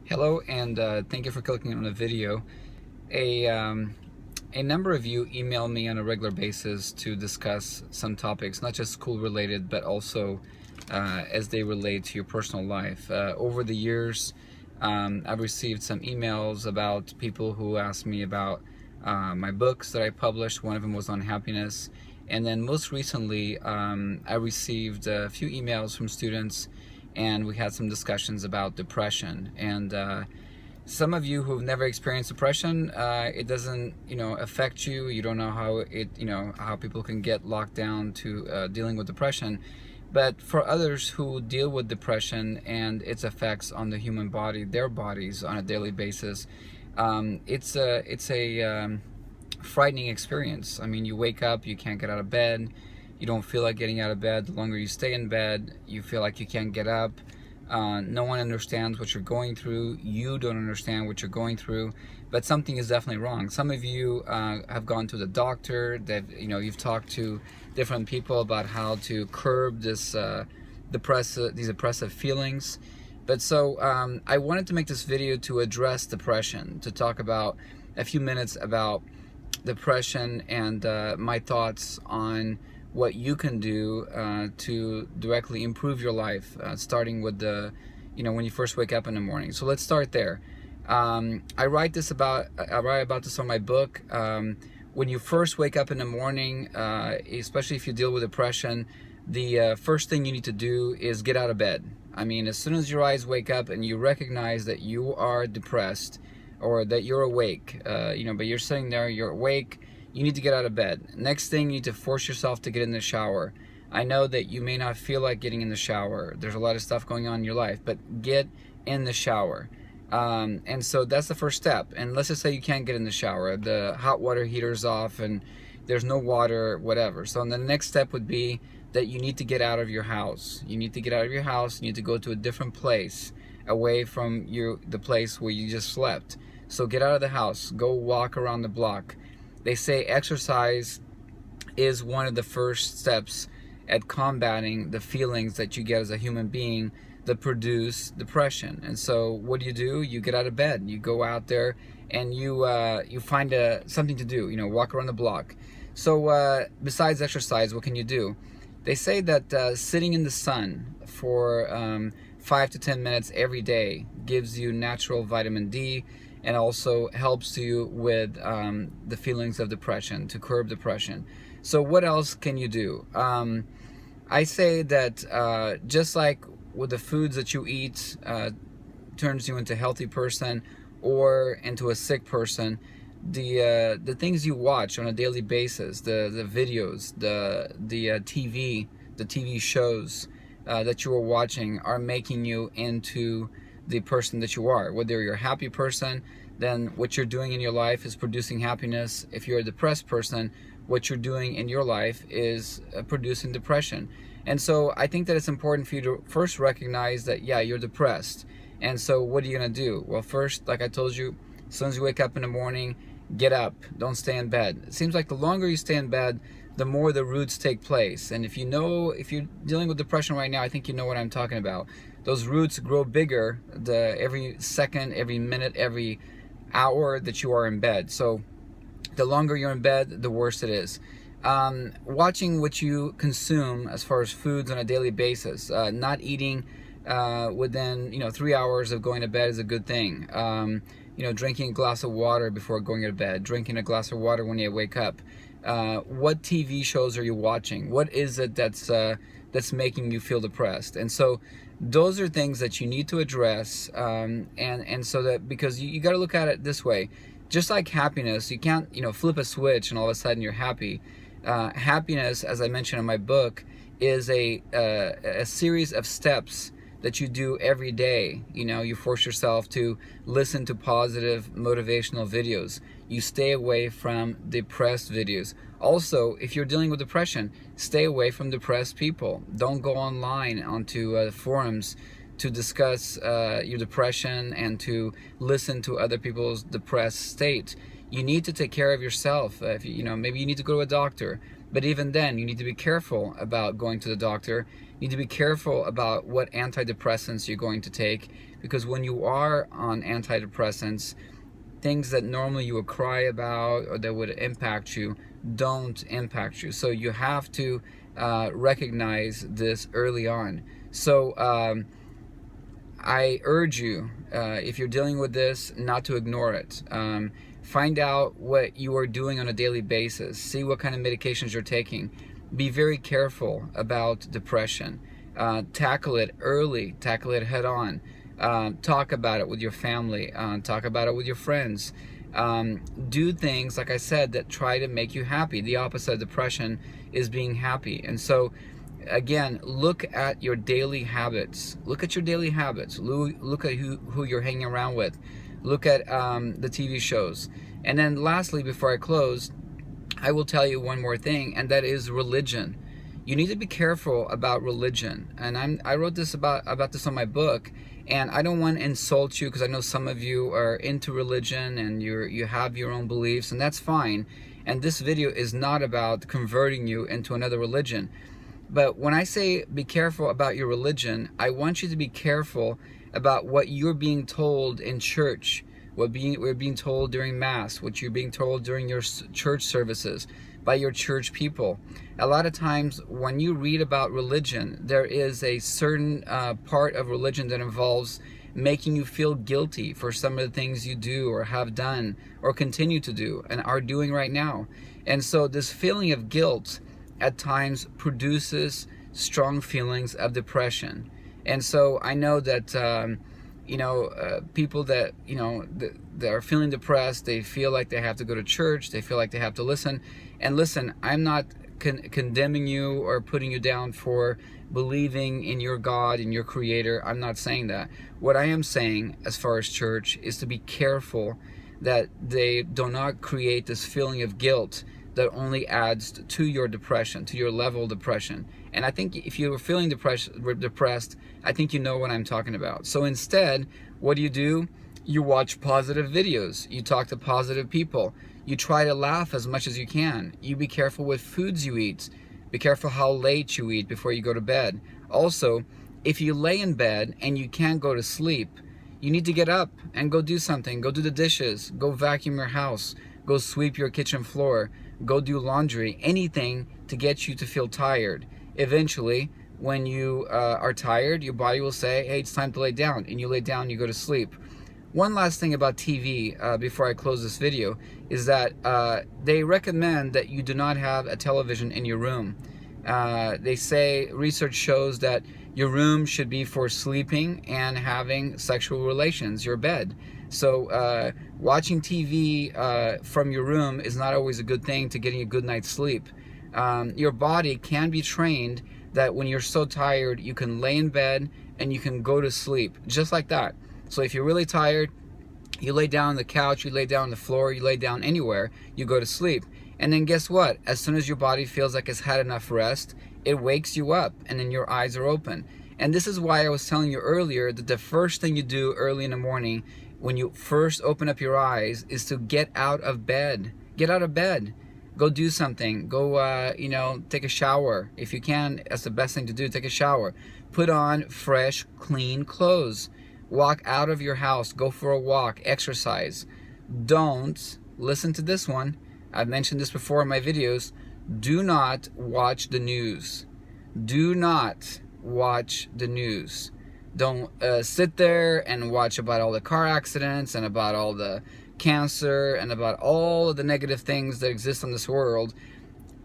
Hello, and thank you for clicking on the video. A, um, a number of you email me on a regular basis to discuss some topics, not just school related, but also as they relate to your personal life. Over the years, I've received some emails about people who asked me about my books that I published. One of them was on happiness. And then most recently, I received a few emails from students, and we had some discussions about depression. And some of you who've never experienced depression, it doesn't, affect you. You don't know how how people can get locked down to dealing with depression. But for others who deal with depression and its effects on the human body, their bodies on a daily basis, it's a frightening experience. I mean, you wake up, you can't get out of bed, you don't feel like getting out of bed. The longer you stay in bed, you feel like you can't get up. No one understands what you're going through. You don't understand what you're going through, but something is definitely wrong. Some of you have gone to the doctor. That you've talked to different people about how to curb this these oppressive feelings. But so I wanted to make this video to address depression, to talk about a few minutes about depression and my thoughts on what you can do to directly improve your life, starting with when you first wake up in the morning. So let's start there. I write about this on my book. When you first wake up in the morning, especially if you deal with depression, the first thing you need to do is get out of bed. I mean, as soon as your eyes wake up and you recognize that you are depressed, or that you're awake, but you're sitting there, you're awake, you need to get out of bed. Next thing, you need to force yourself to get in the shower. I know that you may not feel like getting in the shower. There's a lot of stuff going on in your life, but get in the shower. And so that's the first step. And let's just say you can't get in the shower. The hot water heater's off and there's no water, whatever. So the next step would be that you need to get out of your house. You need to get out of your house. You need to go to a different place, away from the place where you just slept. So get out of the house, go walk around the block. They say exercise is one of the first steps at combating the feelings that you get as a human being that produce depression. And so what do? You get out of bed, you go out there, and you find something to do, walk around the block. So besides exercise, what can you do? They say that sitting in the sun for 5 to 10 minutes every day gives you natural vitamin D, and also helps you with the feelings of depression, to curb depression. So what else can you do? I say that just like with the foods that you eat turns you into a healthy person or into a sick person, the things you watch on a daily basis, the videos, the TV shows that you are watching are making you into the person that you are. Whether you're a happy person, then what you're doing in your life is producing happiness. If you're a depressed person, what you're doing in your life is producing depression. And so I think that it's important for you to first recognize that, yeah, you're depressed. And so what are you going to do? Well, first, like I told you, as soon as you wake up in the morning, get up. Don't stay in bed. It seems like the longer you stay in bed, the more the roots take place. And if you're dealing with depression right now, I think you know what I'm talking about. Those roots grow bigger every second, every minute, every hour that you are in bed. So the longer you're in bed, the worse it is. Watching what you consume as far as foods on a daily basis, not eating within 3 hours of going to bed is a good thing. Drinking a glass of water before going to bed, drinking a glass of water when you wake up. What TV shows are you watching? What is it that's making you feel depressed? And so those are things that you need to address, and so that, because you got to look at it this way. Just like happiness, you can't flip a switch and all of a sudden you're happy. Happiness, as I mentioned in my book, is a series of steps that you do every day. You force yourself to listen to positive motivational videos. You stay away from depressed videos. Also, if you're dealing with depression, stay away from depressed people. Don't go online onto forums to discuss your depression and to listen to other people's depressed state. You need to take care of yourself. If you know, maybe you need to go to a doctor, but even then, you need to be careful about going to the doctor. You need to be careful about what antidepressants you're going to take, because when you are on antidepressants, things that normally you would cry about or that would impact you don't impact you. So you have to recognize this early on. So I urge you, if you're dealing with this, not to ignore it. Find out what you are doing on a daily basis. See what kind of medications you're taking. Be very careful about depression. Tackle it early, tackle it head on. Talk about it with your family, talk about it with your friends. Do things, like I said, that try to make you happy. The opposite of depression is being happy. And so, again, look at your daily habits. Look at your daily habits. Look at who you're hanging around with. Look at the TV shows. And then lastly, before I close, I will tell you one more thing, and that is religion. You need to be careful about religion. And I wrote this about this on my book, and I don't want to insult you, because I know some of you are into religion and you have your own beliefs, and that's fine. And this video is not about converting you into another religion. But when I say be careful about your religion, I want you to be careful about what you're being told in church, what we're being told during Mass, what you're being told during your church services by your church people. A lot of times when you read about religion, there is a certain part of religion that involves making you feel guilty for some of the things you do or have done or continue to do and are doing right now. And so this feeling of guilt at times produces strong feelings of depression. And so I know that people that that are feeling depressed, they feel like they have to go to church, they feel like they have to listen. And listen, I'm not condemning you or putting you down for believing in your God and your Creator. I'm not saying that. What I am saying as far as church is to be careful that they do not create this feeling of guilt that only adds to your depression, to your level of depression. And I think if you're feeling depressed, I think you know what I'm talking about. So instead, what do? You watch positive videos. You talk to positive people. You try to laugh as much as you can. You be careful with foods you eat. Be careful how late you eat before you go to bed. Also, if you lay in bed and you can't go to sleep, you need to get up and go do something. Go do the dishes. Go vacuum your house. Go sweep your kitchen floor. Go do laundry. Anything to get you to feel tired. Eventually, when you are tired, your body will say, hey, it's time to lay down. And you lay down, you go to sleep. One last thing about TV before I close this video is that they recommend that you do not have a television in your room. They say research shows that your room should be for sleeping and having sexual relations, your bed. So watching TV from your room is not always a good thing to getting a good night's sleep. Your body can be trained that when you're so tired, you can lay in bed and you can go to sleep, just like that. So if you're really tired, you lay down on the couch, you lay down on the floor, you lay down anywhere, you go to sleep. And then guess what? As soon as your body feels like it's had enough rest, it wakes you up and then your eyes are open. And this is why I was telling you earlier that the first thing you do early in the morning when you first open up your eyes is to get out of bed. Get out of bed. Go do something. Go, take a shower. If you can, that's the best thing to do. Take a shower. Put on fresh, clean clothes. Walk out of your house. Go for a walk. Exercise. Don't, listen to this one. I've mentioned this before in my videos. Do not watch the news. Do not watch the news. Don't sit there and watch about all the car accidents and about all the cancer and about all of the negative things that exist in this world.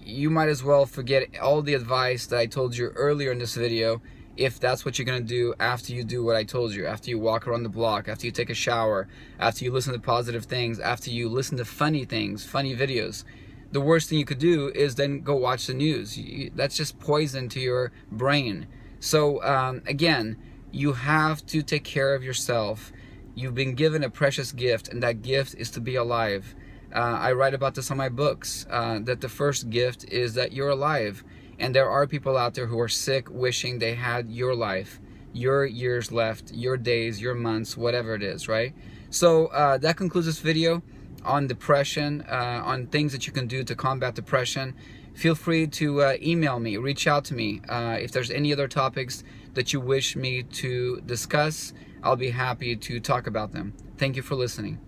You might as well forget all the advice that I told you earlier in this video, if that's what you're going to do after you do what I told you, after you walk around the block, after you take a shower, after you listen to positive things, after you listen to funny things, funny videos. The worst thing you could do is then go watch the news. That's just poison to your brain. So again, you have to take care of yourself. You've been given a precious gift, and that gift is to be alive. I write about this on my books, that the first gift is that you're alive. And there are people out there who are sick, wishing they had your life, your years left, your days, your months, whatever it is, right? So that concludes this video. on depression, on things that you can do to combat depression, feel free to email me, reach out to me. If there's any other topics that you wish me to discuss, I'll be happy to talk about them. Thank you for listening.